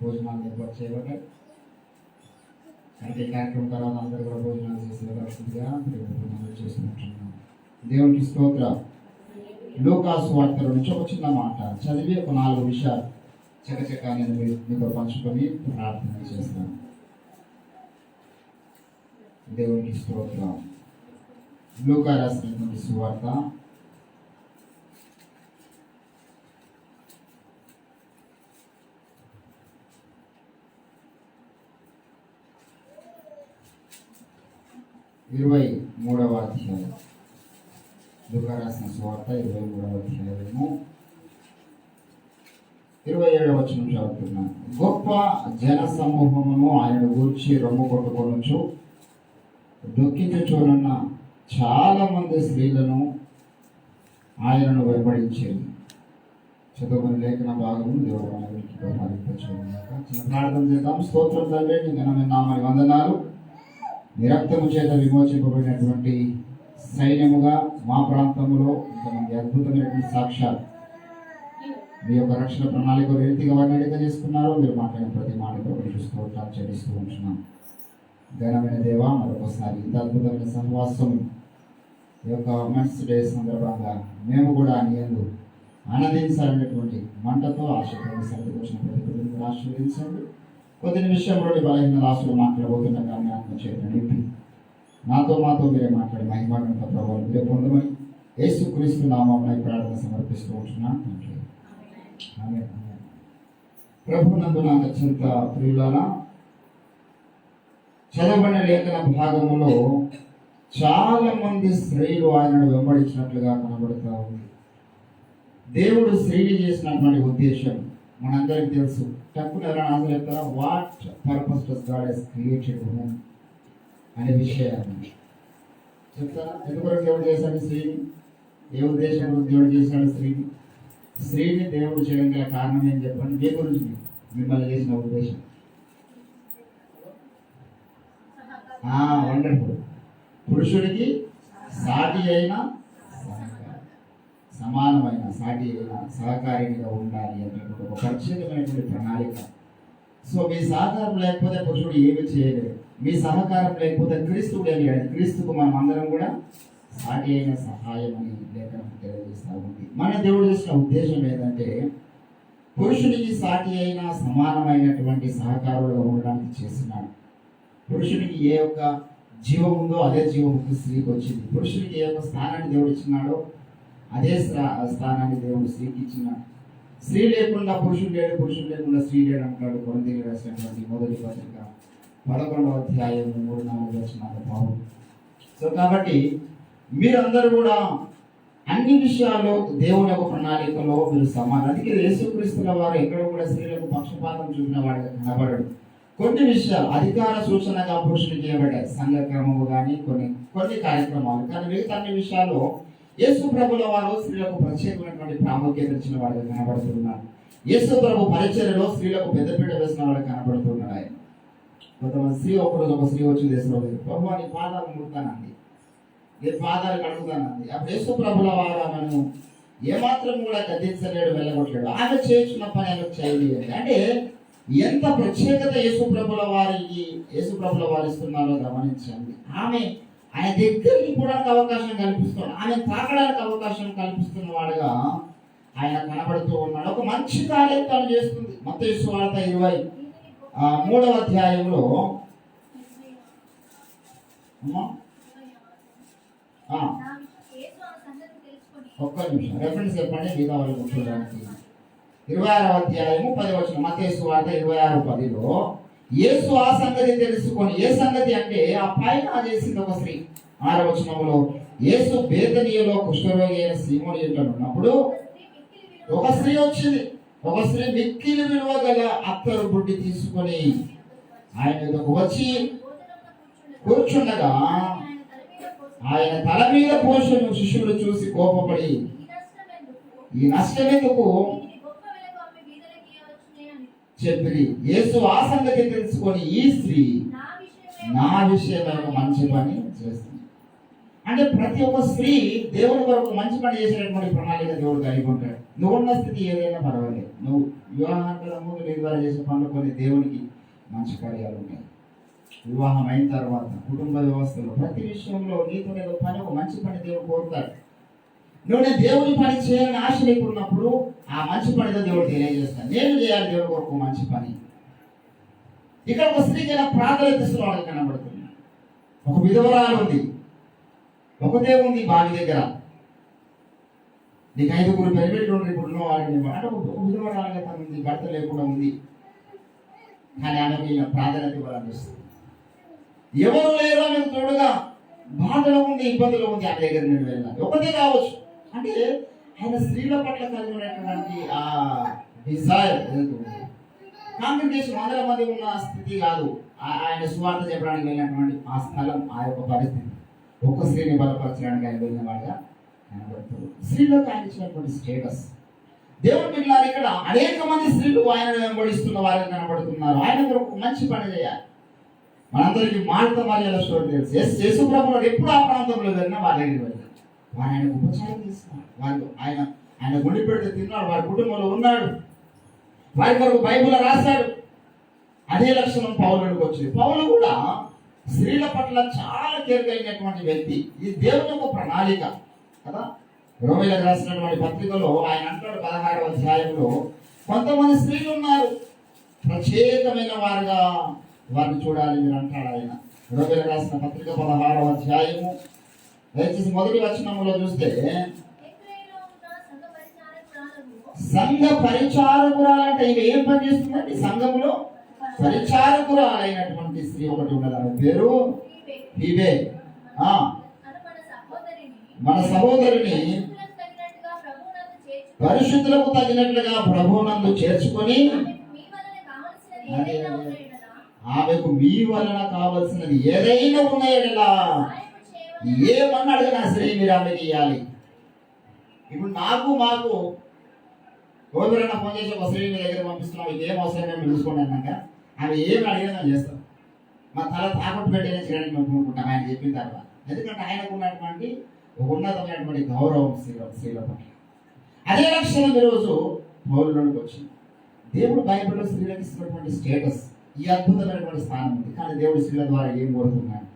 భోజనాలు ఏర్పాటు చేయబడ్డాయి. అయితే ఈ కార్యక్రమం తర్వాత అందరూ కూడా భోజనాలు చేసేవలసిందిగా చేసుకుంటున్నాం. దేవునికి స్తోత్రం. లూకాసు వార్తల నుంచి ఒక చిన్న మాట చదివి ఒక 4 విషయాలు చకచకా నేను మీతో పంచుకొని ప్రార్థన చేస్తాను. దేవునికి స్తోత్రం. లూకా రాసినటువంటి సువార్త 23వ అధ్యాయం. లూకా రాసిన సువార్త 23వ అధ్యాయము 27వ వచనం చదువుతున్నాను. గొప్ప జన సమూహమును ఆయన గూర్చి రొమ్ము కొట్టుకొనొచ్చు దుఃఖించుచున్న చాలా మంది స్త్రీలను ఆయనను వెంబడించేది. చదువుకుని లేఖన భాగము దేవుడు మనకి చిన్న ప్రార్థన చేద్దాం. స్తోత్రం తండ్రి, నీ ఘనమైన నామమునకు వందనాలు. నీ రక్తము చేత విమోచింపబడినటువంటి సైన్యముగా మా ప్రాంతంలో ఇంతమంది అద్భుతమైనటువంటి సాక్ష్యాలు మీ యొక్క రక్షణ ప్రణాళిక రీతిగా వర్ణిక చేసుకున్నారు. మీరు మాట్లాడిన ప్రతి మాటతో స్తోత్రాలు చెల్లిస్తూ ఉంటున్నాం. ఘనమైన దేవ, మరొకసారి ఇంత అద్భుతమైన సహవాసం ఈ యొక్క మెన్స్ డే సందర్భంగా మేము కూడా నీ యందు ఆనందించాలనేటువంటి మంటతో ఆశతో సరిగ్గా వచ్చిన ప్రతి ఆశీర్వదించండి. కొద్ది నిమిషంలోని బలహీన రాసులు మాట్లాడబోతున్న కానీ ఆత్మ చేత నింపి మాతో మీరే మాట్లాడి మహిమానంత ప్రభావం మీరే పొందమని యేసుక్రీస్తు నామమున ప్రార్థన సమర్పిస్తూ ఉంటున్నాను. ప్రభునందు నాకు అత్యంత ప్రియులారా, చదవబడిన లేఖన భాగంలో చాలా మంది స్త్రీలు ఆయనను వెంబడించినట్లుగా కనబడుతూ ఉంది. దేవుడు స్త్రీని చేసినటువంటి ఉద్దేశం మనందరికీ తెలుసు. తక్కువ ఎవరైనా ఆన్సర్ చెప్తారా? What purpose does God has created women అనే విషయాన్ని చెప్తారా? ఎందుకు దేవుడు చేశాడు స్త్రీని? ఏ ఉద్దేశంలో దేవుడు చేశాడు స్త్రీని? స్త్రీని దేవుడు చేయడం గల కారణం ఏం చెప్పండి. మీ గురించి మిమ్మల్ని చేసిన ఉద్దేశం వండర్ఫుల్. పురుషుడికి సాటి అయిన సమానమైన సాటి అయిన సహకారిగా ఉండాలి అనేటువంటి ఒక ప్రత్యేకమైనటువంటి ప్రణాళిక. సో మీ సహకారం లేకపోతే పురుషుడు ఏమి చేయలేడు. మీ సహకారం లేకపోతే క్రీస్తుడు లేడు. క్రీస్తుకు మనం అందరం కూడా సాటి అయిన సహాయం అని లేఖనం తెలియజేస్తూ ఉంది. మన దేవుడు చేసిన ఉద్దేశం ఏంటంటే పురుషుడికి సాటి అయిన సమానమైనటువంటి సహకారులుగా ఉండడానికి చేస్తున్నాడు. పురుషుడికి ఏ యొక్క జీవం ఉందో అదే జీవముకు స్త్రీకి వచ్చింది. పురుషుడికి ఏ యొక్క స్థానాన్ని దేవుడు ఇచ్చినాడో అదే స్థానాన్ని దేవుడు స్త్రీకి ఇచ్చినాడు. స్త్రీ లేకుండా పురుషుడు లేడు, పురుషుడు లేకుండా స్త్రీ లేడు అంటాడు కొరింథీయులకు రాసినటువంటి మొదటి పత్రిక 11వ అధ్యాయం 3-4 వచనాల పౌలు. సో కాబట్టి మీరందరూ కూడా అన్ని విషయాల్లో దేవుని యొక్క ప్రణాళికలో మీరు సమానం. అందుకే యేసుక్రీస్తుల వారు ఎక్కడ కూడా స్త్రీలకు పక్షపాతం చూపిన వాడిగా కనబడడు. కొన్ని విషయాలు అధికార సూచనగా పురుషునికి చేయబడ్డాయి, సంఘక్రమము కానీ కొన్ని కార్యక్రమాలు. కానీ మిగతా అన్ని విషయాల్లో యేసు ప్రభుల వారు స్త్రీలకు ప్రత్యేకమైనటువంటి ప్రాముఖ్యత ఇచ్చిన వాడిగా కనబడుతున్నారు. యేసు ప్రభు పరిచర్యలో స్త్రీలకు పెద్దపీట వేసిన వాడు కనబడుతున్నాడు. ఆయన కొంతమంది స్త్రీ ఒకరోజు ఒక స్త్రీ వచ్చి దేశంలో ప్రభు నీ పాదాలు ముడతానండి, నీ పాదాలు కడుగుతానండి. అప్పుడు యేసు ప్రభుల వారు ఆమెను ఏమాత్రం కూడా గద్దించలేడు, వెళ్ళగొట్టలేడు. ఆమె చేస్తున్న పని ఆమెకు చేయలేదు. అంటే ఎంత ప్రత్యేకత యేసు ప్రభుల వారు ఇస్తున్నారో గమనించండి. ఆమె ఆయన దగ్గరికి పోవడానికి అవకాశం కల్పిస్తున్నాడు, ఆమె తాకడానికి అవకాశం కల్పిస్తున్న వాడుగా ఆయన కనబడుతూ ఉన్నాడు. ఒక మంచి కార్యం తను చేస్తుంది. మత్తయి సువార్త 23వ అధ్యాయంలో ఒక్క నిమిషం రెఫరెన్స్ చెప్పండి మిగతా వాళ్ళు కూర్చోడానికి. 26వ అధ్యాయము 10వ వచనం. మత్తయి సువార్త 26:10లో యేసు ఆ సంగతి తెలుసుకొని, ఏ సంగతి అంటే ఆ పైన చేసింది ఒక స్త్రీ. 6వ వచనంలో యేసు బేతనీయులో కుష్ఠరోగి అయిన సీమోను ఇంట్లో ఉన్నప్పుడు ఒక స్త్రీ వచ్చింది. ఒక స్త్రీ మిక్కిలి విలువ గల అత్తరు బుడ్డి తీసుకొని ఆయన ఎదుకు వచ్చి కూర్చుండగా ఆయన తల మీద పోషను శిష్యులు చూసి కోపపడి ఈ నష్టమెందుకు చెప్పి యేసు ఆ సంగతి తెలుసుకొని ఈ స్త్రీ నా విషయంలో మంచి పని చేస్తుంది. అంటే ప్రతి ఒక్క స్త్రీ దేవుని కొరకు మంచి పని చేసేటటువంటి ప్రణాళిక దేవుడు కలిగి ఉంటాడు. నువ్వున్న స్థితి ఏదైనా పర్వాలేదు, నువ్వు వివాహానికి ముందు నీ ద్వారా చేసే పనులు కొన్ని దేవునికి మంచి కార్యాలు ఉంటాయి. వివాహం అయిన తర్వాత కుటుంబ వ్యవస్థలో ప్రతి విషయంలో నీతో ఏదో పని, ఒక మంచి పని దేవుడు కోరుతాడు. నువ్వు నేను దేవుని పని చేయాలని ఆశ లేకున్నప్పుడు ఆ మంచి పనితో దేవుడు తెలియజేస్తాను, నేను చేయాలి దేవుడి కొరకు మంచి పని. ఇక్కడ ఒక స్త్రీకి ఎలా ప్రాధాన్యతస్తున్న వాళ్ళకి కనబడుతుంది. ఒక విధవరాలు ఉంది, ఒకటే ఉంది బావి దగ్గర. నీకు 5 పెరిమిట్లు ఉండి ఇప్పుడు ఉన్న వాడిని అంటే ఒక విధవరాలుగా తను ఉంది, భర్త లేకుండా ఉంది. కానీ ఆమెకు ఈయన ప్రాధాన్యత ఇవ్వాలనిపిస్తుంది. ఎవరు లేరు ఆమెకు తోడుగా, బాధలో ఉంది, ఇబ్బందులు ఉంది, ఆమె దగ్గర నేను వెళ్ళాలి. ఒకటే కావచ్చు అంటే ఆయన స్త్రీల పట్ల కలిగినటువంటి ఆ డిజైర్ కాంగ్రిగేషన్ 100 మంది ఉన్న స్థితి కాదు. ఆయన సువార్త చెప్పడానికి వెళ్ళినటువంటి ఆ స్థలం, ఆ యొక్క పరిస్థితి ఒక్క స్త్రీని బలపరచడానికి ఆయన వెళ్ళిన వాడుగా కనబడుతుంది. స్త్రీలకు ఆయన ఇచ్చినటువంటి స్టేటస్. దేవుని బిడ్డలారా, ఇక్కడ అనేక మంది స్త్రీలు ఆయన వెంబడిస్తున్న వారికి కనబడుతున్నారు. ఆయన కొరకు మంచి పని చేయాలి. మనందరికీ మార్త మరియల స్టోరీ తెలుసు. యేసు ప్రభువు ఎప్పుడు ఆ ప్రాంతంలో వెళ్ళినా వారి దగ్గరికి వెళ్ళారు. వారు ఆయన ఉపచారం చేస్తున్నారు. వారు ఆయన గుండె పెడితే తిన్నాడు, వారి కుటుంబంలో ఉన్నాడు, వారి కొరకు బైబిల్ రాశాడు. అదే లక్షణం పౌలుడికి వచ్చింది. పౌలు కూడా స్త్రీల పట్ల చాలా కేర్ కలిగినటువంటి వ్యక్తి. ఇది దేవుని యొక్క ప్రణాళిక కదా. రోమీలకు రాసినటువంటి పత్రికలో ఆయన అంటాడు 16వ అధ్యాయంలో, కొంతమంది స్త్రీలు ఉన్నారు, ప్రత్యేకమైన వారుగా వారిని చూడాలి మీరు అంటాడు ఆయన. రోమీలకు రాసిన పత్రిక 16వ అధ్యాయము దయచేసి మొదటి వచనంలో చూస్తే, సంఘ పరిచారకురాలంటే ఇవి ఏం పని చేస్తుందండి? సంఘములో పరిచారకురాలైనటువంటి స్త్రీ ఒకటి ఉన్నది. ఆమె పేరు ఫీబే. మన సహోదరిని పరిశుద్ధులకు తగినట్లుగా ప్రభువునందు చేర్చుకొని, ఆమెకు మీ వలన కావలసినది ఏదైనా ఉన్నాయా ఏమన్నా అడిగినా సరే మీరు ఆమెకి ఇవ్వాలి. ఇప్పుడు మాకు ఎవరైనా ఫోన్ చేసి ఒక స్త్రీ మీ దగ్గర పంపిస్తున్నాం, ఇది ఏం అవసరం మేము చూసుకోండి అన్నాక ఆమె ఏమి అడిగినా మేము చేస్తాం. మా తల తాకట్టు పెట్టేనే చేయడానికి మేము కోరుకుంటాం ఆయన చెప్పిన తర్వాత. ఎందుకంటే ఆయనకు ఉన్నటువంటి ఉన్నతమైనటువంటి గౌరవం స్త్రీల పట్ల. అదే లక్షణం ఈరోజు పౌలులోకి వచ్చింది. దేవుడు బైబిల్లో స్త్రీలకు ఇస్తున్నటువంటి స్టేటస్, ఈ అద్భుతమైనటువంటి స్థానం ఉంది. కానీ దేవుడు స్త్రీల ద్వారా ఏం కోరుతున్నాడు?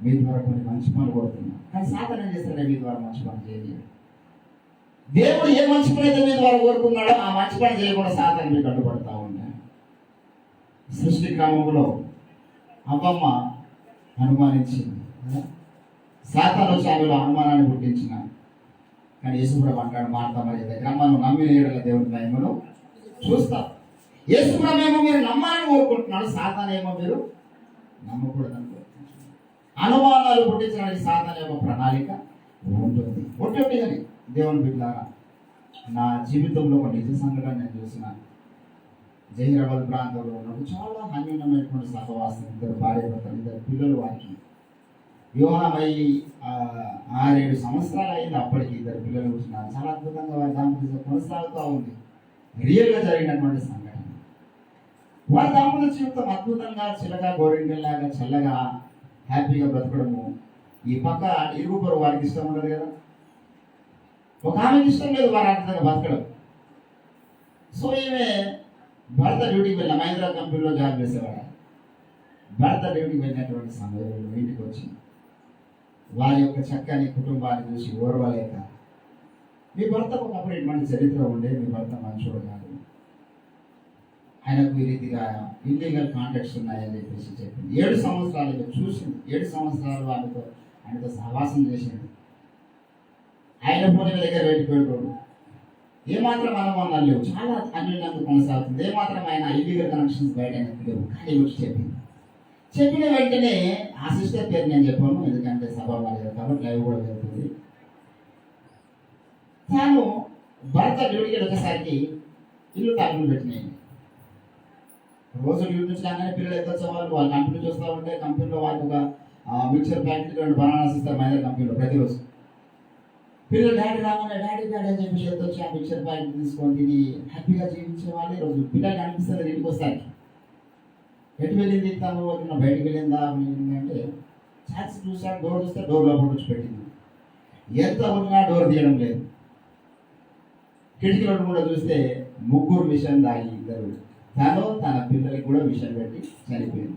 మీ ద్వారా కొన్ని మంచి పనులు కోరుతున్నాడు. కానీ సాతాను ఏం చేస్తాడే? మీ ద్వారా మంచి పని చేయలేదు. దేవుడు ఏ మంచి పని అయితే మీ ద్వారా కోరుకున్నాడో ఆ మంచి పని చేయకుండా సాతాను మీకు అడ్డుపడతా ఉంటాడు. సృష్టి క్రమంలో అవ్వమ్మ అనుమానించింది, సాతాను వచ్చి ఆమెలో అనుమానాన్ని పుట్టించిన. కానీ యేసుప్రభు అంటాడు మార్త మరియ దగ్గర, మనం నమ్మిన ఏడల దేవుని మహిమను చూస్తాం. యేసుప్రభు ఏమో మీరు నమ్మాలని కోరుకుంటున్నాడు, సాతాను ఏమో మీరు నమ్మకూడదని కోరుకుంటున్నాడు. అనుమానాలు పుట్టించడానికి సాతాను ఏమో ప్రణాళిక ఉంటుంది. ఒట్టొట్టిగాని దేవుని బిడ్డలారా, నా జీవితంలో ఒక నిజ సంఘటన నేను చూసిన. జహీరాబాద్ ప్రాంతంలో ఉన్నప్పుడు చాలా అన్యూన్యమైనటువంటి సహవాసం, 2 భార్యాభర్తలు, 2 పిల్లలు. వారికి వివాహమై 6-7 సంవత్సరాలు అయింది. అప్పటికి 2 పిల్లలు కూర్చున్నారు. చాలా అద్భుతంగా వారి దాంపత్యం కొనసాగుతూ ఉంది. రియల్గా జరిగినటువంటి సంఘటన. వారి దాంపత్య జీవితం అద్భుతంగా చిల్లగా గోరింకల్లాగా చల్లగా హ్యాపీగా బ్రతకడము. ఈ పక్క ఇరుగుపరు వారికి ఇష్టం ఉండదు కదా, ఒక ఆమెకి ఇష్టం లేదు వారు అర్థంగా బతకడం. సో ఈమె భర్త డ్యూటీకి వెళ్ళిన మహేంద్ర కంపెనీలో జాబ్ చేసేవాడు. భర్త డ్యూటీకి వెళ్ళినటువంటి సమయంలో ఇంటికి వచ్చి వారి యొక్క చక్కని కుటుంబాన్ని చూసి ఓర్వలేక, మీ భర్తకు ఒకప్పుడు ఇటువంటి చరిత్ర ఉండే, మీ భర్త మంచోడు కాదు, ఆయనకు ఈ రీతిగా ఇల్లీగల్ కాంటాక్ట్స్ ఉన్నాయని చెప్పేసి చెప్పింది. 7 సంవత్సరాలు చూసింది. 7 సంవత్సరాలు ఆయనతో సహవాసం చేసింది. ఆయన పోనీ దగ్గర పెట్టిపోయేటోడు. ఏమాత్రం అనుమానాలు లేవు, చాలా అన్యోన్యంగా కొనసాగుతుంది. ఏమాత్రం ఆయన ఇల్లీగల్ కనెక్షన్స్ బయట లేవు. కానీ వచ్చి చెప్పిన వెంటనే ఆ సిస్టర్ పేరు నేను చెప్పాను, ఎందుకంటే సభ లేదు కాబట్టి లైవ్ కూడా జరుగుతుంది. తాను భర్త డ్యూటీకి వెళ్ళేసరికి ఇల్లు తలుపులు పెట్టినాయి. రోజు డ్యూటీ నుంచి రాగానే పిల్లలు ఎత్తొచ్చే వాళ్ళు కంపెనీ చూస్తూ ఉంటే కంపెనీలో వాళ్ళకి ఒక మిక్చర్ ప్యాకెట్ 2 బనానాస్ ఇస్తారు మహేంద్ర కంపెనీలో ప్రతిరోజు. పిల్లలు డాడీ రాగానే డాడీ అని చెప్పి ఎత్తొచ్చి ఆ మిక్చర్ ప్యాకెట్ తీసుకొని తిని హ్యాపీగా జీవించే వాళ్ళు. ఈరోజు పిల్లలు అనిపిస్తుంది ఇంటికి వస్తారు, ఎటు వెళ్ళింది తను బయటకు వెళ్ళిందా అంటే ఛాన్స్ చూసాడు. డోర్ చూస్తే డోర్ లోపల వచ్చి పెట్టింది. ఎంత ఉన్నా డోర్ తీయడం లేదు. కిటికీలో కూడా చూస్తే 3 విషయం దాగి ఇద్దరు, తను తన పిల్లలకి కూడా విషయం పెట్టి చనిపోయింది.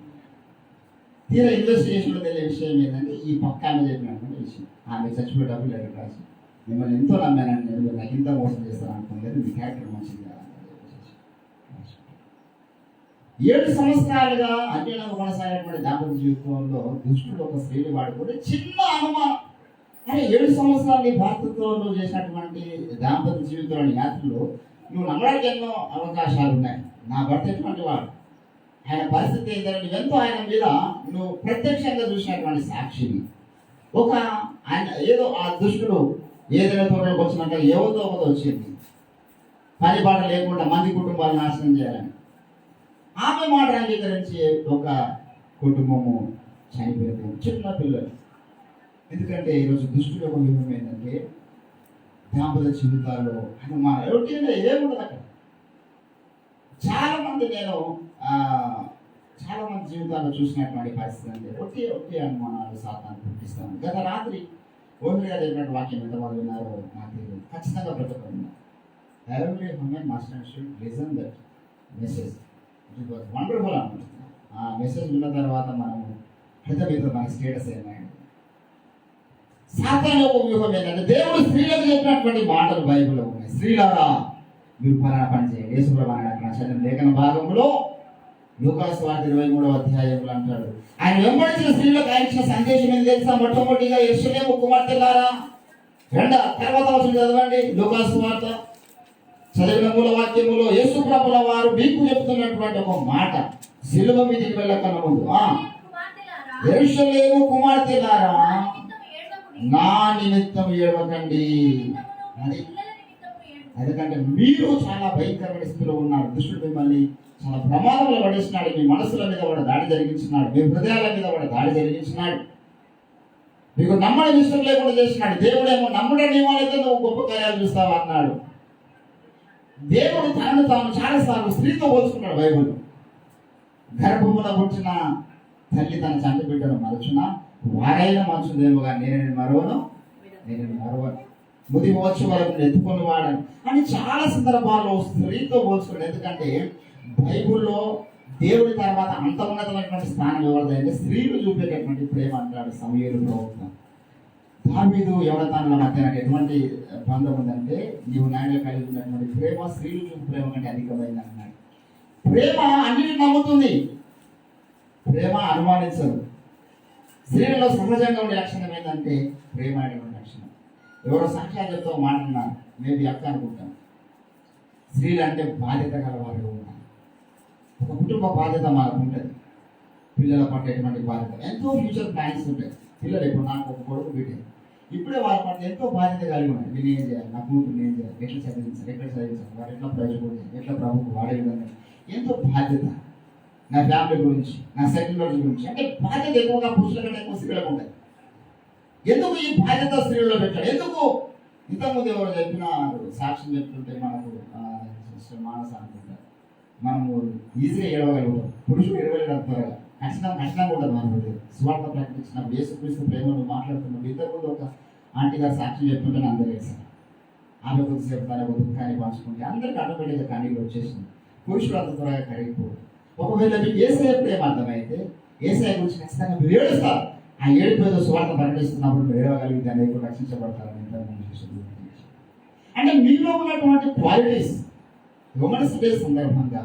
తీరా ఇన్వెస్టిగేషన్లో తెలియ విషయం ఏంటంటే ఈ పక్క ఆమె చెప్పినటువంటి విషయం, ఆమె చచ్చిపోయేటప్పుడు లెటర్ రాసి మిమ్మల్ని ఎంతో నమ్మానండి, నేను నాకు ఇంత మోసం చేస్తాను అనుకోలేదు, మీ క్యారెక్టర్ మంచిది కాదు. 7 సంవత్సరాలుగా అన్యులకు కొనసాగినటువంటి దాంపత్య జీవితంలో దుష్టుడు ఒక స్త్రీని వాడుకుంటే చిన్న అనుమానం, అరే 7 సంవత్సరాలు నీ భర్తతో నువ్వు చేసినటువంటి దాంపత్య జీవితంలోని యాత్రలో నువ్వు నమ్మడానికి ఎన్నో అవకాశాలు ఉన్నాయి. నా భర్త ఎటువంటి వాడు, ఆయన పరిస్థితి ఏంటంటే నువ్వెంతో ఆయన మీద నువ్వు ప్రత్యక్షంగా చూసినటువంటి సాక్షిని. ఒక ఆయన ఏదో ఆ దుష్టుడు ఏదైనా తోటలోకి వచ్చినాక ఎవరితో ఒకదో వచ్చింది, పని బాట లేకుండా మంది కుటుంబాలు నాశనం చేయాలని ఆమె మాట అంగీకరించి ఒక కుటుంబము చనిపోయింది, చిన్న పిల్లలు. ఎందుకంటే ఈరోజు దుష్టుడు ఒక వ్యూహం ఏంటంటే దాంపత్య జీవితాల్లో అనుమానం ఎవరికైనా ఏముండదు అక్కడ. చాలా మంది జీవితాల్లో చూసినటువంటి పరిస్థితి అంటే ఒకే అనుమానాలు సాతాను పుట్టిస్తాను. గత రాత్రి ఓమిరి గారు చెప్పినట్టు వాక్యం ఎంతమంది విన్నారో నాకు తెలియదు, ఖచ్చితంగా బ్రతకన్నారు. Every human must and should listen that message. It was wonderful అనుకుంటున్నాను. ఆ మెసేజ్ విన్న తర్వాత మనము హృదయ మన స్టేటస్ ఏమైంది. సాతాను ఒక వ్యూహం ఏంటంటే దేవుడు స్త్రీలకు చెప్పినటువంటి మాటలు బైబిల్లో ఉన్నాయి. స్త్రీలారా మీరు పలానా పని చేయండి. యేసుప్రభు అక్కడ లేఖన భాగంలో లూకాసు సువార్త 23వ అధ్యాయంలో అంటాడు, ఆయన వెంబడించిన స్త్రీలకు ఆయన ఇచ్చిన సందేశం ఏం తెలుసా? మొట్టమొదటిగా యెరూషలేము కుమార్తెలారా, తర్వాత వచ్చిన చదవండి లూకాసు సువార్త చదివిన మూల వాక్యములో యేసుప్రభుల వారు మీకు చెప్తున్నటువంటి ఒక మాట, సిలువ మీదకి వెళ్ళకన్నా ముందు, యెరూషలేము కుమార్తెలారా నా నిమిత్తం ఏడవకండి. అది ఎందుకంటే మీరు చాలా భయంకరమైన స్థితిలో ఉన్నారు. దుష్టుడు మిమ్మల్ని చాలా ప్రమాదంలో పడేస్తున్నాడు. మీ మనసుల మీద వాడు దాడి జరిగించినాడు, మీ హృదయాల మీద వాడు దాడి జరిగించినాడు, మీకు నమ్మడం ఇష్టం లేకుండా చేసినాడు. దేవుడేమో నమ్మడం నీవాలైతే నువ్వు గొప్ప కార్యాలు చూస్తావా అన్నాడు. దేవుడు తనను తాను చాలాసార్లు స్త్రీతో పోల్చుకున్నాడు. బైబుల్ గర్భమున పుట్టిన తల్లి తన చంటి బిడ్డను మరచునా వారైనా మంచుదేమో కానీ నేను మరవను ముది మోర్చు వరకు ఎత్తుకొని వాడని అని చాలా సందర్భాల్లో స్త్రీతో పోల్చుకున్నాడు. ఎందుకంటే బైబుల్లో దేవుడి తర్వాత అంత ఉన్నతమైనటువంటి స్థానం ఎవరిదంటే స్త్రీలు చూపేటటువంటి ప్రేమ అంటాడు సమూయేలు ప్రవక్త. దావీదు యవనతానుల మధ్య నాకు ఎటువంటి బంధం ఉందంటే నీవు నాయన కలిగి ఉన్నటువంటి ప్రేమ స్త్రీలు చూపు ప్రేమ కంటే అధికమైంది అన్నాడు. ప్రేమ అన్నిటిని నమ్ముతుంది, ప్రేమ అనుమానించదు. స్త్రీలలో సహజంగా ఉండే లక్షణం ఏంటంటే ప్రేమ అనేటువంటి లక్షణం. ఎవరో సాక్ష్యాలు చెప్తూ మాట్లాడినారు, మేబీ అక్క అనుకుంటాం. స్త్రీలు అంటే బాధ్యత గలవారు ఉన్నారు. ఒక కుటుంబ బాధ్యత మనకు ఉంటుంది, పిల్లల పట్ల ఎటువంటి బాధ్యత, ఎంతో ఫ్యూచర్ ప్లాన్స్ ఉంటాయి. పిల్లలు ఇప్పుడు నాకు ఒక కొడుకు బిడ్డ, ఇప్పుడే వాళ్ళ పట్ల ఎంతో బాధ్యత కలిగి ఉన్నాయి. నేను ఏం చేయాలి, నా కూతురు ఏం చేయాలి, ఎట్లా చదివించాలి, వాడు ఎట్లా ప్రయోజనం, ఎట్లా ప్రభుత్వం వాడే విధంగా ఎంతో బాధ్యత. నా ఫ్యామిలీ గురించి, నా సెటిల్మెంట్ గురించి, అంటే బాధ్యత ఎక్కువగా పురుషుల కంటే ఎక్కువ స్త్రీలకు ఉంటాయి. ఎందుకు ఈ బాధ్యత స్త్రీలలో పెట్టాడు? ఎందుకు? ఇంతకుముందు ఎవరు చెప్పిన సాక్ష్యం చెప్తుంటే మనకు మానస అనుకుంటారు, మనము ఈజీగా ఏడవగలుగుతాం. పురుషుడు ఏడవలేడు త్వరగా, కష్టంగా ఉంటుంది. మన స్వార్థ ప్రకటించినప్పుడు యేసుక్రీస్తు ప్రేమను మాట్లాడుతున్నప్పుడు ఇంతకుముందు ఒక ఆంటీ గారు సాక్ష్యం చెప్తుంటే అందరూ వేశారు. ఆమె కొద్దిసేపు తన దుఃఖాన్ని పంచుకుంటే అందరికీ ఆటోమేటిక్గా కన్నీళ్ళు వచ్చేసింది. పురుషుడు అంత త్వరగా కరిగిపోదు. ఒకవేళ మీకు ఏసఐ ప్రేమ అర్థమైతే ఏసఐ గురించి ఖచ్చితంగా మీరు ఏడుస్తారు. ఆ ఏడుపేదో స్వార్థ ప్రకటిస్తున్నప్పుడు మీరు ఏడవగలిగితే అనేక రక్షించబడతారని అంటే మీలో ఉన్నటువంటి క్వాలిటీస్ విమర్శించే సందర్భంగా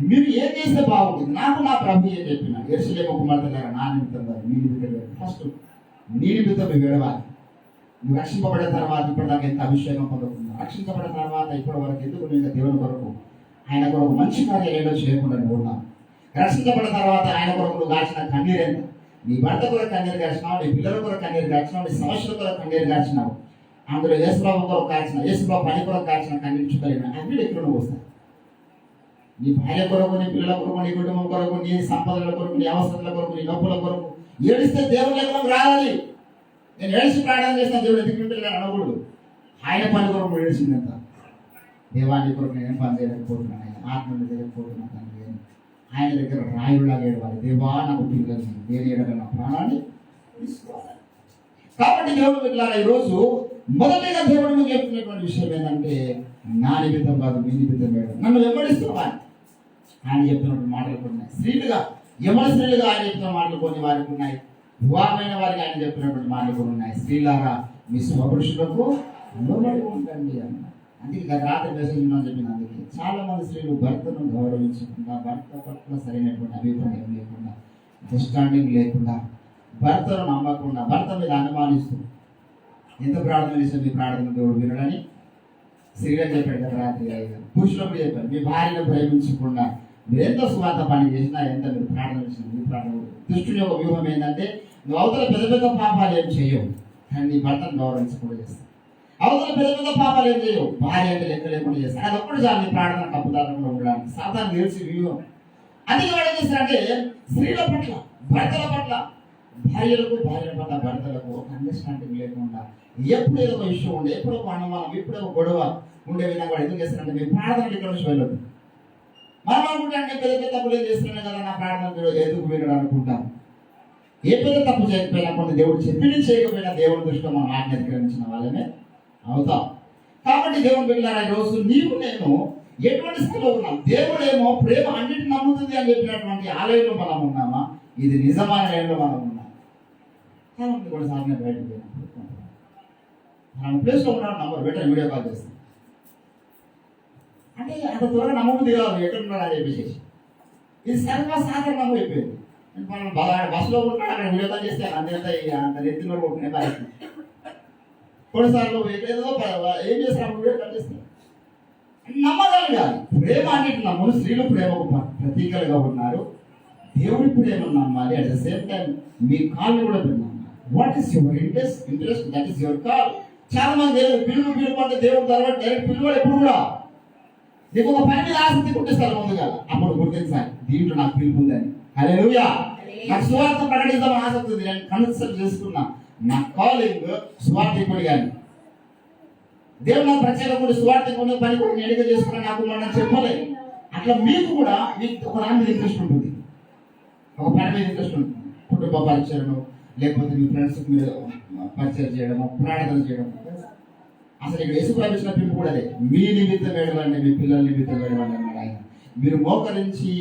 మీరు ఏం చేస్తే బాగుంటుంది. నాకు నా ప్రభు ఏం చెప్పిన యెరూషలేము కుమార్తెలారా నా నిమిత్తం నీ నిమిత్తం ఫస్ట్ నీ నిమిత్తం మీరు ఏడవాలి. నువ్వు రక్షింపబడిన తర్వాత ఇప్పటిదాకా ఎంత అభిషేకం పొందుతున్నా, రక్షించబడిన తర్వాత ఇప్పటి వరకు ఎందుకు నేను దేవుని కొరకు ఆయన కొరకు మంచి కార్యాలు ఏదో చేయకుండా నువ్వు ఉన్నావు. రక్షించబడిన తర్వాత ఆయన కొరకు నువ్వు కాల్చిన కన్నీరు ఎంత, నీ భర్త కొరకు కన్నీరు కాల్చినావు, నీ పిల్లల కొరకు కన్నీరు కాల్చినావు, నీ సమస్యల కొరకు కన్నీరు కాల్చినావు. అందులో యేసుప్రభు కొరకు కాల్చిన, యేసుప్రభు పని కొరకు కాల్చిన కన్నీరు చుక్కలేను అన్ని ఎక్కడ నువ్వు వస్తాయి. నీ భార్య కొరకు, నీ పిల్లల కొరకు, నీ కుటుంబం కొరకు, నీ సంపదల కొరకు, నీ అవసరాల కొరకు, నీ నొప్పుల కొరకు ఏడిస్తే దేవుని లెక్కలోకి రావాలి. నేను ఏడిచి ప్రాణం చేస్తాను, దేవుడు ఎదుగుతుంటే అనకూడదు. ఆయన పని కొరకు ఏడిచిందంత, దేవాన్ని కొరకు నేను పని చేయలేకపోతున్నాను, ఆయన ఆత్మను చేయలేకపోతున్నాను తండ్రి, ఆయన దగ్గర రాయులాగా ఏడవాలి. దేవా నాకు పిల్లలు నేను ఏడగల ప్రాణాన్ని తీసుకోవాలి. కాబట్టి దేవుడు పిల్లల ఈరోజు మొదటిగా దేవుడు చెప్తున్నటువంటి విషయం ఏంటంటే నా నిమిత్తం కాదు మీ నిమిత్తం వేయడం. నన్ను వెంబడిస్తున్నాను, ఆయన చెప్తున్నటువంటి మాటలు కూడా ఉన్నాయి. స్త్రీలుగా యవన స్త్రీలుగా ఆయన చెప్తున్న మాటలు కొన్ని వారికి ఉన్నాయి. వివాహమైన వారికి ఆయన చెప్పినటువంటి మాటలు కూడా ఉన్నాయి. స్త్రీలారా మీ స్వపురుషులకు లోబడి ఉండండి అన్న. అందుకే గత రాత్రి మెసేజ్ ఉందని చెప్పింది. అందుకే చాలా మంది స్త్రీలు భర్తను గౌరవించకుండా, భర్త పట్ల సరైనటువంటి అభిప్రాయం లేకుండా, అండర్స్టాండింగ్ లేకుండా, భర్తను నమ్మకుండా, భర్త మీద అనుమానిస్తూ ఎంత ప్రార్థన చేస్తే మీ ప్రార్థన దేవుడు వినడని స్త్రీలకు చెప్పాడు కదా రాత్రి. పురుషులకు చెప్పాడు, మీ భార్యను ప్రేమించకుండా మీరు ఎంత స్వార్థ పని చేసినా, ఎంత మీరు ప్రార్థన చేసినా మీ ప్రార్థన. దుష్టుని యొక్క వ్యూహం ఏంటంటే నువ్వు అవతల పెద్ద పెద్ద పాపాలు ఏం చేయవు, కానీ నీ భర్తను గౌరవించకుండా చేస్తావు. అవతల పెద్ద పెద్ద పాపాలు ఏం చేయవు, భార్య అంటే లెక్క లేకుండా చేస్తావు. అది ఒక్కటి చాలు నీ ప్రార్థన కప్పుదారకుండా ఉండడానికి. సాధారణ తెలిసి వ్యూహం. అందుకే వాడు ఏం చేస్తారంటే స్త్రీల పట్ల, భర్తల పట్ల, భార్యలకు భార్యల పట్ల భర్తలకు ఒక అండర్స్టాండింగ్ లేకుండా, ఎప్పుడు ఏదో ఒక విషయం ఉండే, ఎప్పుడు ఒక అనుమానం, ఎప్పుడు ఒక గొడవ ఉండే విధంగా వాడు ఎందుకు చేస్తారంటే మీ ప్రార్థనలు ఇక్కడ నుంచి వెళ్ళదు. మనం అనుకుంటే అంటే పెద్ద పెద్ద తప్పులు ఏం చేస్తున్నాయి కదా, నా ప్రార్థన ఎందుకు వినడం అనుకుంటాం. ఏ పెద్ద తప్పు చేయకపోయినా, కొన్ని దేవుడు చెప్పింది చేయకపోయినా దేవుని దృష్టిలో మనం ఆజ్ఞాధికరించిన వాళ్ళమే అవుతాం. కాబట్టి దేవుని బిడ్డలారా, ఈరోజు నీవు నేను ఎటువంటి స్థితిలో ఉన్నాం? దేవుడేమో ప్రేమ అన్నిటిని నమ్ముతుంది అని చెప్పినటువంటి ఆలయంలో మనం ఉన్నామా? ఇది నిజమైన ఆలయంలో మనం ఉన్నాం. చాలా మంది కూడా సాధన బయటకు పోయినప్పుడు మనం ప్లేస్లో ఉన్నాడు నంబర్ బెటర్ వీడియో కాల్ చేస్తాం అంటే అంత త్వరగా నమ్మబుద్ధి కాదు ఎక్కడున్నాడు అని చెప్పేసి. ఇది సర్వసాధారణం అయిపోయింది. మనం బస్సులో ఉంటాడు, అక్కడ వీడియో కాల్ చేస్తే అంత నెత్తిలో కొట్టుకునే పరిస్థితి. కొన్నిసార్లు ఏదో ఏం చేస్తాం, వీడియో కాల్ చేస్తాం. నమ్మగలగాలి. ప్రేమ అన్నిటి నమ్మను. స్త్రీలు ప్రేమకు ప్రతీకలుగా ఉన్నారు. దేవుడి ప్రేమను నమ్మాలి. అట్ ద సేమ్ టైం మీ కాల్ని కూడా నమ్మాలి. What is your interest that is your call. చాలా మంది పిలుపు అంటే దేవుడు తర్వాత డైరెక్ట్ పిలువాడు. ఎప్పుడు కూడా నీకు ఒక పని మీద ఆసక్తి పుట్టిస్తారు ముందుగా, అప్పుడు గుర్తించాలి దీంట్లో నాకు పిలుపు ఉందని. హల్లెలూయా. నాకు సువార్త ప్రకటించాలని ఆసక్తి ఉంది, నేను కన్సల్ట్ చేసుకున్నా. నా కాలింగ్ సువార్థికుడు కానీ దేవుడు నాకు ప్రత్యేక సువార్థికుడు పని కూడా ఎన్నిక చేసుకున్నా నాకు మనం చెప్పలేదు. అట్లా మీకు కూడా మీకు ఒక దాని మీద ఇంట్రెస్ట్ ఉంటుంది, ఒక పని మీద ఇంట్రెస్ట్ ఉంటుంది. కుటుంబ పరిచయను, లేకపోతే మీ ఫ్రెండ్స్ మీరు పరిచయం చేయడము, ప్రార్థన చేయడం. అసలు ఇక్కడ యేసు ప్రవేశించిన పిలుపు కూడా అదే. మీ నిమిత్తం వేడవండి, మీ పిల్లల నిమిత్తం వేడవండి అన్నాడు ఆయన. మీరు మోకరించి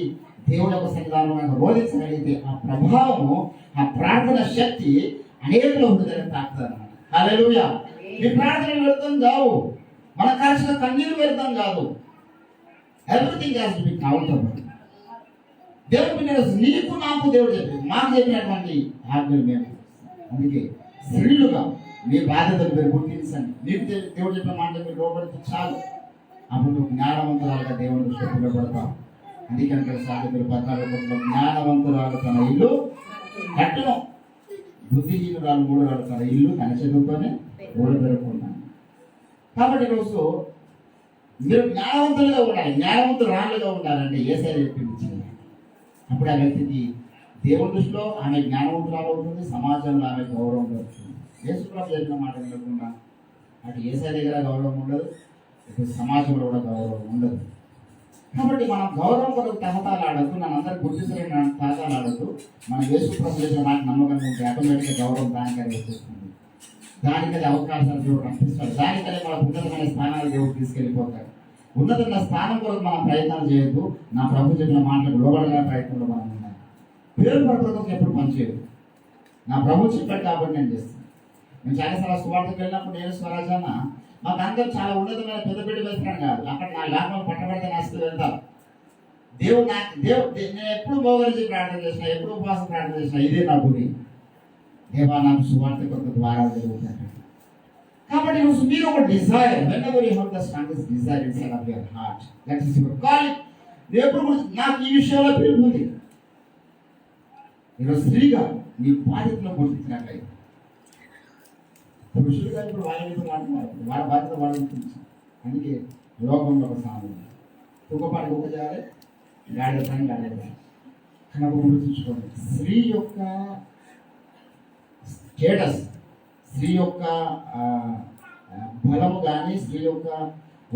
దేవుని యొక్క సన్నిధానం రోధించగలిగితే ఆ ప్రభావము, ఆ ప్రార్థన శక్తి అనేకలో హృదయాన్ని తాకుతారు అన్నమాట. హల్లెలూయా. మీ ప్రార్థనలు వ్యర్థం కావు, మన కలిసిన కన్నీరు వ్యర్థం కాదు. Everything has to be countable. దేవుడు నీకు నాకు దేవుడు చెప్పింది, మాకు చెప్పినటువంటి ఆజ్ఞలు మేము. అందుకే స్త్రీలుగా మీ బాధ్యతలు మీరు గుర్తించండి. మీకు దేవుడు చెప్పిన మాటలు మీరు లోపడితే చాలు. అప్పుడు నువ్వు జ్ఞానవంతురాలుగా దేవుని దృష్టిలో పిలువబడతావు. అందుకంటే సామెతలు 14 జ్ఞానవంతురాలు తన ఇల్లు కట్టును, బుద్ధిహీనురాలు 3 తన ఇల్లు తన చదువుతోనే ఓడబెరుకున్నాను. కాబట్టి ఈరోజు మీరు జ్ఞానవంతులుగా ఉండాలి, జ్ఞానవంతురాలుగా ఉండాలంటే యేసయ్య చెప్పింది. అప్పుడు ఆ వ్యక్తికి దేవుని దృష్టిలో ఆమె జ్ఞానవంతురాలు అవుతుంది, సమాజంలో ఆమె గౌరవం దొరుకుతుంది. యేసుప్రభు చెప్పిన మాట వినకుండా అటు యేసయ్య దగ్గర గౌరవం ఉండదు, ఇటు సమాజంలో కూడా గౌరవం ఉండదు. కాబట్టి మనం గౌరవం కొరకు తహతాలాడద్దు, నన్ను అందరూ గుర్తించలేని తహతాలాడద్దు. మన యేసుప్రభు చేసిన నాకు నమ్మకం ఉంటే ఆటోమేటిక్గా గౌరవం దానికదే వచ్చేస్తుంది. దానికదే అవకాశాలు దేవుడు రప్పిస్తాడు. దానికదే మన ఉన్నతమైన స్థానాలు దేవుడు తీసుకెళ్ళిపోతాడు. ఉన్నతమైన స్థానం కొరకు మనం ప్రయత్నాలు చేయొద్దు. నా ప్రభు చెప్పిన మాటలకు లోబడగల ప్రయత్నంలో మనం ఉండాలి. పేరు పడుకోవడం ఎప్పుడు పనిచేయదు. నా ప్రభు చెప్పాడు కాబట్టి నేను చేస్తాను. నేను చాలాసార్లు సువార్తకు వెళ్ళినప్పుడు నేను స్వరాజాన మాకు అందరూ చాలా ఉన్నతమైన పెద్ద బిడ్డ వెళ్తున్నాను కాదు, అక్కడ నా లాభం పట్టబడితే నాస్తూ వెళ్తాను. నేను ఎప్పుడు మోగరించి ప్రార్థన చేసినా, ఎప్పుడు ఉపవాసం ప్రార్థన చేసినా ఇదే నా గురి. దేవా నాకు సువార్త కొరకు ద్వారాలు జరుగుతాయి. కాబట్టి మీరు ఒక Dzire, whenever you have the strongest desire inside of your heart, that is your calling. ఎప్పుడు నాకు ఈ విషయంలో పిలుపు ఉంది. ఈరోజు స్త్రీగా నీ బాధ్యతలో గుర్తించినట్లయితే, పురుషులుగా ఇప్పుడు వాళ్ళ మీద మాట్లాడారు, వాళ్ళ బాధ్యత వాళ్ళు గుర్తించారు. అందుకే లోకంలో ఒక సాధన కుక్కపాటి కుక్క చేయాలి, గాడి పని గాడి కనుక గుర్తుంచుకోండి. స్త్రీ యొక్క స్టేటస్, స్త్రీ యొక్క బలము కానీ, స్త్రీ యొక్క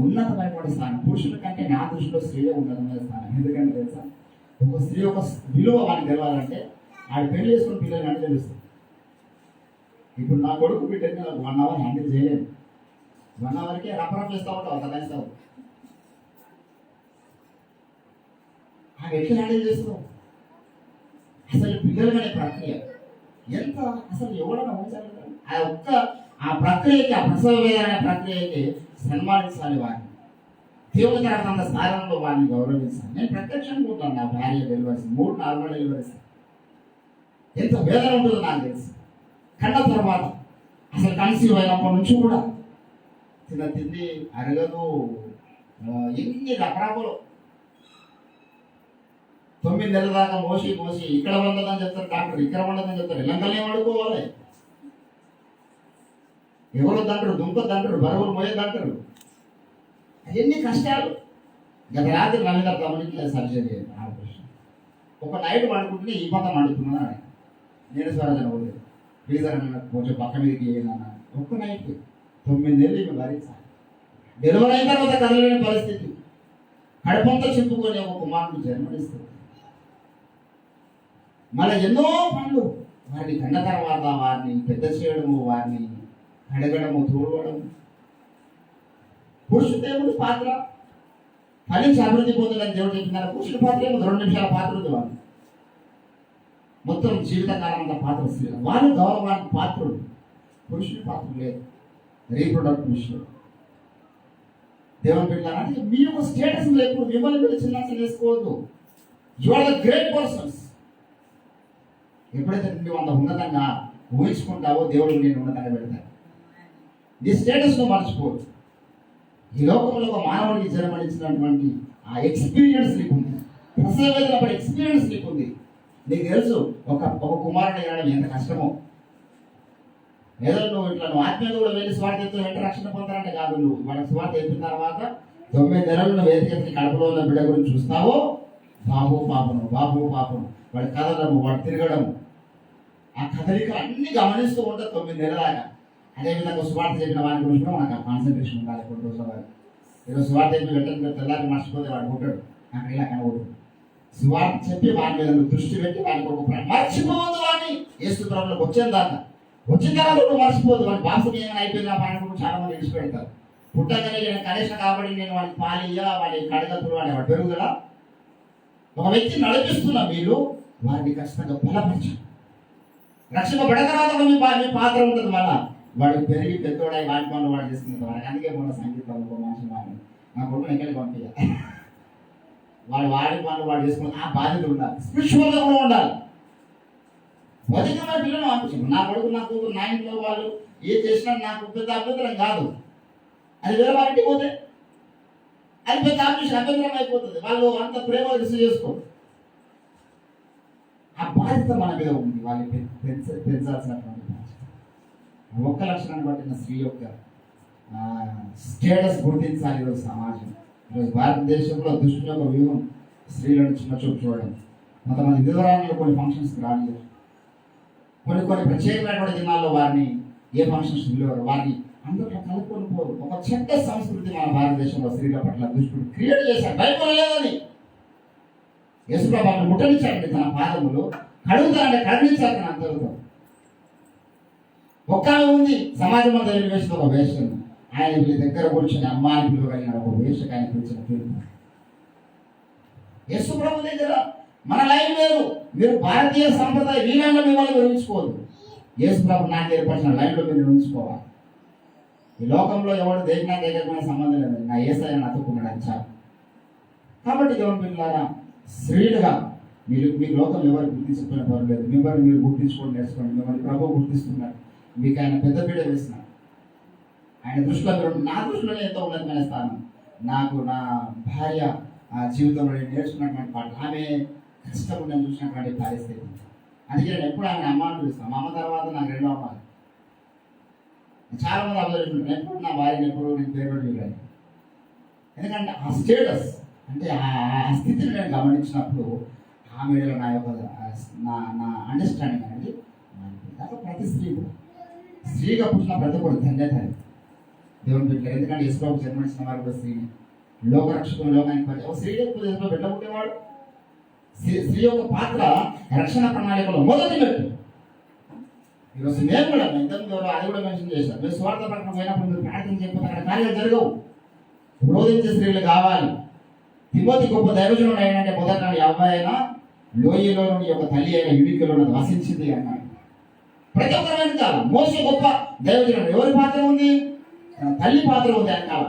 ఉన్నతమైనటువంటి స్థానం పురుషుల కంటే నా దృష్టిలో స్త్రీయే ఉన్నతమైన స్థానం. ఎందుకంటే తెలుసా, ఒక స్త్రీ యొక్క విలువ వాడికి తెలవాలంటే ఆడు పెళ్లి చేసుకుని పిల్లలు అంటే తెలుస్తుంది. ఇప్పుడు నా కొడుకు బిడ్డని 1 అవర్ హ్యాండిల్ చేయలేదు. 1 అవర్కే రఫరఫ్ చేస్తూ ఉంటావు, సదాయిస్తావు. ఆ అవి ఎట్లా హ్యాండిల్ చేస్తున్నావు? అసలు పిల్లలు అనే ప్రక్రియ ఎంత అసలు ఎవరైనా ఉంచాలి? ఆ ప్రక్రియకి, ఆ ప్రసవ వేదన అనే ప్రక్రియకి సన్మానించాలి వారిని. దేవుని తరగతి స్థానంలో వారిని గౌరవించాలి. నేను ప్రత్యక్షంగా ఉంటాను. నా భార్య డెలివరీస్ 3 నార్మల్ డెలివరీస్. ఎంత వేదన ఉంటుందో నాకు తెలుసు. కన్న తర్వాత అసలు కన్సీవ్ అయినప్పటి నుంచి కూడా తిండి అరగదు, ఎన్ని రకరకాలు 9 నెలల దాకా మోసి ఇక్కడ ఉండదని చెప్తారు డాక్టర్, ఇక్కడ ఉండదని చెప్తారు. ఇళ్ళంకల్నే వాడుకోవాలి. ఎవరు దంటరు, దుంపదంటారు, బరువులు మోయదంటారు. అవన్నీ కష్టాలు. గత రాత్రి నన్ను గమనించలేదు. Surgery operation. ఒక నైట్ పడుకుంటే ఈ పక్క మండుతున్నాను. నేను స్వరాజన పోలేదు. ఫ్రీజర్ అన్న కొంచెం పక్క మీదకి వేయనన్నా. ఒక్క నైట్ 9 నెలలు ఇవి భరించాలి. డెలివరీ అయిన తర్వాత కదలేని పరిస్థితి. కడుపంతా చెప్పుకొని ఒక కుమారుడు జన్మనిస్తుంది. మళ్ళీ ఎన్నో పనులు. వారిని కన్న తర్వాత వారిని పెద్ద చేయడము, వారిని అడగడము, తోడవడము. పురుషుడు దేవుడి పాత్ర ఫలించి అభివృద్ధి పొందాలని దేవుడు చెప్తున్నారు. పురుషుడి పాత్ర ఏమో 2 నిమిషాల పాత్ర ఉంది. వాళ్ళు మొత్తం జీవితకాలం అంతా పాత్ర స్త్రీ. వాళ్ళు గౌరవానికి పాత్రుడు. పురుషుడి పాత్ర లేదు. రీప్రొడక్టివ్ విషయం దేవుని పెట్టాలంటే మీ యొక్క స్టేటస్ ఎప్పుడు మిమ్మల్ని మీరు చిన్న వేసుకోవద్దు. You are the great persons. ఎప్పుడైతే నువ్వు అంత ఉన్నతంగా ఊహించుకుంటావో దేవుడు నేను ఉన్నతంగా పెడతాడు. నీ స్టేటస్ ను మర్చిపోవద్దు. ఈ లోకంలో ఒక మానవుడికి జన్మనిచ్చినటువంటి ఆ ఎక్స్పీరియన్స్ నీకు ఉంది. ప్రసవ వేదన ఎక్స్పీరియన్స్ నీకు ఉంది. నీకు తెలుసు ఒక కుమారుడు అనడం ఎంత కష్టమో. ఏదో నువ్వు ఆత్మీయంగా కూడా వెళ్ళి స్వార్థ ఎత్తు వెంట రక్షణ పొందాలంటే కాదు. నువ్వు వాళ్ళకి స్వార్థ ఎత్తిన తర్వాత 9 నెలలు నువ్వు ఏదైతే కడుపులో ఉన్న బిడ్డ గురించి చూస్తావో, బాబు పాపను వాడి కదలము, వాడు తిరగడము, ఆ కదలికలు అన్ని గమనిస్తూ ఉంటారు 9 నెలల దాకా. అదేవిధంగా స్వార్థ చెప్పిన వారి గురించి కూడా మనకు కాన్సన్ట్రేషన్ ఉండాలి. కొన్ని రోజుల వారు ఈరోజు స్వార్థ చెప్పి వెంటనే తెల్లారి మర్చిపోతే వాడు ఉంటాడు, అక్కడ ఇలా కనబడుతుంది. స్వార్థ చెప్పి వారి మీద దృష్టి పెట్టి వాడికి ఒక మర్చిపోవద్దు. వాడిని ఏసు ప్రభువులకు వచ్చిన తర్వాత నువ్వు మర్చిపోదు. వాడి బాసుని ఏమైనా అయిపోయింది ఆ పని చాలా మంది విడిచిపెడతారు. పుట్టగానే కనీసం కాబట్టి నేను వాడికి పాలియ్య, వాడి కడగతులు వాడి పెరుగుదల. ఒక వ్యక్తి నడిపిస్తున్న మీరు వారిని ఖచ్చితంగా బలపరచండి. రక్షింపబడిన తర్వాత మీ పాత్ర ఉంటుంది. మళ్ళా వాడు పెరిగి పెద్దోడై వాడి పనులు వాడు చేసుకునే వాడికి. అందుకే మొన్న సంగీతంలో మనిషి వాడిని నా కొడుకుని ఎక్కడికి పంపించాలి. వాడి పనులు వాడు చేసుకుని ఆ బాధ్యత ఉండాలి. స్పిరిచువల్గా కూడా ఉండాలి. భౌతికమైన పిల్లలు పంపించాను. నా కొడుకు నాకు నా ఇంట్లో వాళ్ళు ఏం చేసినా నాకు పెద్ద అభ్యంతరం కాదు. అది వేరే వారికి పోతే అది పెద్ద అభ్యంతరం అయిపోతుంది. వాళ్ళు అంత ప్రేమ రిసీవ్ చేసుకోరు. ఆ బాధ్యత మన మీద ఉంది. వాళ్ళని పెంచాల్సినటువంటి బాధ్యత. ఒక్క లక్షణాన్ని బట్టిన స్త్రీ యొక్క స్టేటస్ గుర్తించాలి. ఈరోజు సమాజం, ఈరోజు భారతదేశంలో దుష్టుల యొక్క వ్యూహం స్త్రీలను చిన్న చూపు చూడడం. కొంతమంది విధవరాలను కొన్ని ఫంక్షన్స్కి రానియరు. కొన్ని ప్రత్యేకమైనటువంటి దినాల్లో వారిని ఏ ఫంక్షన్స్ పిలవరు. వారిని అందరిలో కలుపుకొని పోరు. ఒక చెడ్డ సంస్కృతి మన భారతదేశంలో స్త్రీల పట్ల దుష్టుడు క్రియేట్ చేశాడు. బైబిల్ లేదని యేసుప్రభువును ముట్టనిచ్చాడండి. తన పాదములు కడుగుతానంటే కరుణించాలి. తన అందరితో ఒక్క ఉంది. సమాజం అంతా వేసిన ఒక వేషం. ఆయన దగ్గర కూర్చొని అమ్మాని పిలువగలిగిన ఒక వేషకు ఆయన పిలిచిన పిలుపు. యేసుప్రభు దగ్గర మన లైన్ వేరు. మీరు భారతీయ సంప్రదాయ వీళ్ళలో మిమ్మల్ని వివరించుకోవద్దు. యేసుప్రభు నాకు ఏర్పరిచిన లైన్లో మీరు ఉంచుకోవాలి. ఈ లోకంలో ఎవరు దేనికైనా దగ్గరమైన సంబంధం లేదు. నా యేసయ్యను అతుక్కున్నాడు అని చాలు. కాబట్టి దేవుని పిల్లలారా, స్త్రీలుగా మీ లోకం ఎవరు గుర్తించకపోయినా పర్వాలేదు. మిమ్మల్ని మీరు గుర్తించుకోండి, నేర్చుకోండి. మిమ్మల్ని ప్రభువు గుర్తిస్తున్నాడు. మీకు ఆయన పెద్ద పీడ వేస్తున్నాడు. ఆయన దృష్టిలో నా దృష్టిలోనే ఎంతో ఉన్నతమైన స్థానం. నాకు నా భార్య జీవితంలో నేను నేర్చుకున్నటువంటి పాట. ఆమె కష్టం నేను చూసినటువంటి పరిస్థితి. అందుకే నేను ఎప్పుడు ఆమె అమ్మ అని పిలుస్తాను. మా అమ్మ తర్వాత నాకు 2వ అమ్మ. చాలా మంది అబ్జర్వ్ చేసుకుంటాను. ఎప్పుడు నా భార్యను ఎప్పుడు నేను పేరు చూడాలి. ఎందుకంటే ఆ స్టేటస్ అంటే ఆ స్థితిని నేను గమనించినప్పుడు ఆమెలో నా యొక్క నా అండర్స్టాండింగ్ అనేది ప్రతి స్త్రీగా పుట్టిన ప్రతి ఒక్కరు ధన్యత దేవుని బిడ్డలు. ఎందుకంటే యేసుప్రభు జన్మనిచ్చిన వారు కూడా స్త్రీని లోకరక్షకులు లోకానికి పరిచయం. స్త్రీ యొక్క బిడ్డ పుట్టేవాడు. స్త్రీ యొక్క పాత్ర రక్షణ ప్రణాళికలో మొదటి పెట్టు. ఈరోజు నేను కూడా ఇంతకు అది కూడా మెన్షన్ చేశాను. మీరు స్వార్థ ప్రకటన పోయినప్పుడు మీరు ప్రార్థన చేయకపోతే అక్కడ కార్యాలు జరగవు. రోధించే స్త్రీలు కావాలి. తిమోతి గొప్ప దైవజనుడు ఏంటంటే మొదటి అవ్వ అయినా లోయలో నీ యొక్క తల్లి అయిన యుడికలో వసించింది అన్నాడు. ప్రతి ఒక్కరు వెనకాల మోసే గొప్ప దైవజనుడు ఎవరి పాత్ర ఉంది? తల్లి పాత్ర ఉంది వెనకాల.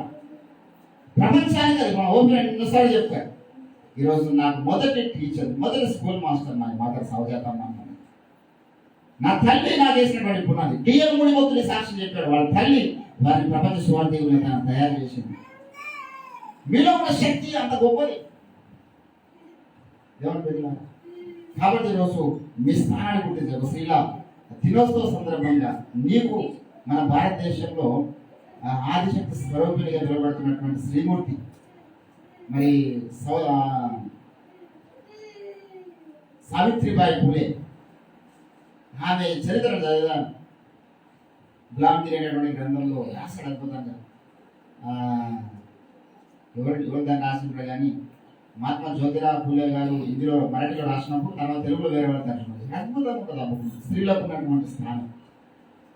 ప్రపంచానికి అది మన ఓపెన్ ఎన్నోసార్లు చెప్పారు. ఈరోజు నాకు మొదటి టీచర్, మొదటి స్కూల్ మాస్టర్ నా మదర్ సౌజాతమ్మ. నా తల్లి నాకు వేసినటువంటి పునాది. డిఎల్ ముడిమొత్తుని సాక్షి చెప్పాడు. వాళ్ళ తల్లి వారిని ప్రపంచ సువార్థికులుగా తయారు చేసింది. మీలో ఉన్న శక్తి అంత గొప్పది. కాబట్టి ఈరోజు మీ స్థానాన్ని గుర్తించే ఒక స్త్రీల దినోత్సవ సందర్భంగా నీకు మన భారతదేశంలో ఆదిశక్తి స్వరూపిణిగా నిలబడుతున్నటువంటి శ్రీమూర్తి మరి సావిత్రిబాయి పూలే, ఆమె చరిత్ర చదివాను. గులాంగిరి అనేటువంటి గ్రంథంలో రాశాడు అద్భుతంగా. ఎవరు దాన్ని రాసినప్పుడు కానీ మహాత్మా జ్యోతిరావు పూలే గారు హిందీలో మరాఠీలో రాసినప్పుడు తర్వాత తెలుగులో వేరే వాళ్ళు తర్జుమా చేశారు. అద్భుతంగా ఉంటుంది ఆ బుక్. స్త్రీలకు ఉన్నటువంటి స్థానం.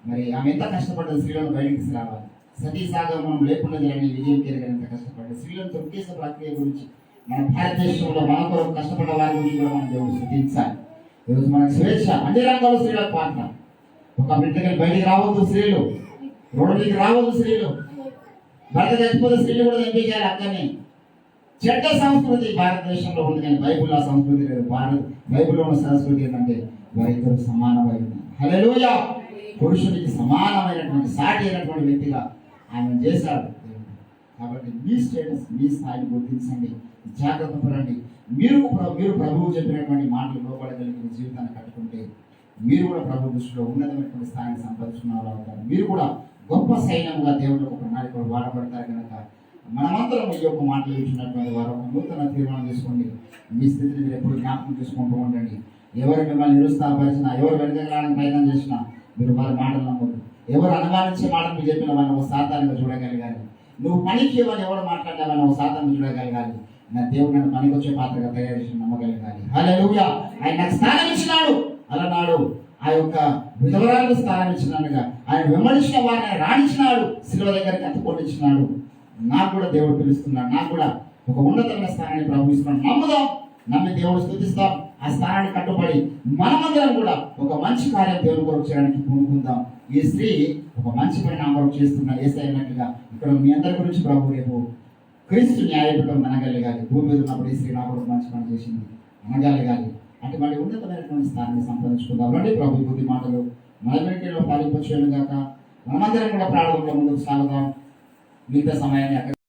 మరి ఆమె ఎంత కష్టపడ్డది స్త్రీలను బయటికి తీసుకురావాలి. సతీ సాగమనం లేకుండా జరిగిన విజయం కేరగా ఎంత కష్టపడ్డది. స్త్రీలను తొక్కేసే ప్రక్రియ గురించి మన భారతదేశంలో మన కొరకు కష్టపడ్డ వారి గురించి కూడా మనం దేవుడు స్థుతించాలి. ఈరోజు మనకు స్వేచ్ఛ, అన్ని రంగాల్లో స్త్రీలకు పాత్ర. ఒక బిడ్డకి బయటికి రావద్దు స్త్రీలు, రోడ్డుకి రావద్దు స్త్రీలు, భర్త చచ్చిపోతే స్త్రీలు కూడా చంపేయాలి. అక్కనే చెడ్డ సంస్కృతి భారతదేశంలో ఉంది, కానీ బైబిల్లో సంస్కృతి లేదు. బైబిల్లో ఉన్న సంస్కృతి ఏంటంటే వారిద్దరు సమానమై ఉన్నారు. హల్లెలూయా. పురుషుడికి సమానమైనటువంటి సాటి అయినటువంటి వ్యక్తిగా ఆయన చేశాడు. కాబట్టి మీ స్టేటస్, మీ స్థాయిని గుర్తించండి, జాగ్రత్త పడండి. మీరు ప్రభువు చెప్పినటువంటి మాటలు లోపడగలిగిన జీవితాన్ని కట్టుకుంటే మీరు కూడా ప్రభు దృష్టిలో ఉన్నతమైనటువంటి స్థాయిని సంపాదించుకున్న వాళ్ళు అవుతారు. మీరు కూడా గొప్ప సైన్యంగా దేవుడు ఒక ప్రణాళికలు వాడబడతారు. కనుక మనమందరం ఈ యొక్క మాటలు ఇచ్చినటువంటి వారు ఒక నూతన తీర్మానం చేసుకోండి. మీ స్థితిని మీరు ఎప్పుడు జ్ఞాపకం చేసుకుంటూ ఉండండి. ఎవరు మిమ్మల్ని నిరుత్సాహపరిచినా, ఎవరు వెనకడానికి ప్రయత్నం చేసినా మీరు వారి మాటలు నమ్మద్దు. ఎవరు అనుమానించే మాటలు మీరు చెప్పిన వారిని ఒక సాతానంగా చూడగలగాలి. నువ్వు పనికి ఇవ్వని ఎవరు మాట్లాడినా ఒక సాతాన్ని చూడగలగాలి. నా దేవుడు నన్ను పనికి వచ్చే పాత్రగా తయారు చేసి నమ్మగలగాలి. హల్లెలూయా. ఆయన నాకు స్థానం ఇచ్చినాడు అలనాడు. ఆ యొక్క విధవరాలకు స్థానం ఇచ్చినాడుగా ఆయన వెంబడించిన వారిని రాణించినాడు. శిలువ దగ్గరికి అత్తుకొనిచ్చినాడు. నాకు కూడా దేవుడు పిలుస్తున్నాడు. నాకు కూడా ఒక ఉన్నతమైన స్థానాన్ని ప్రభు ఇస్తున్నాడు. నమ్ముదాం, నమ్మి దేవుడు స్తుతిస్తాం. ఆ స్థానాన్ని కట్టుబడి మనమందరం కూడా ఒక మంచి కార్యం దేవుని కొరకు చేయడానికి పూనుకుందాం. ఈ స్త్రీ ఒక మంచి పని నా కొరకు చేస్తున్న ఏసైనట్లుగా ఇక్కడ మీ అందరి గురించి ప్రభు రేపు క్రీస్తు న్యాయపీఠం అనగలగాలి. భూమి మీద ఉన్నప్పుడు ఈ స్త్రీ నా కొరకు మంచి పని చేసింది అనగలగాలి. అంటే మళ్ళీ ఉన్నతమైనటువంటి స్థానాన్ని సంపాదించుకుందాం. రండి ప్రభు కొద్ది మాటలు మన వెంటలో పాలింపచేయను గాక. మనమందరం కూడా ప్రారంభంలో ముందుకు సాగుదాం. మిగతా సమయాన్ని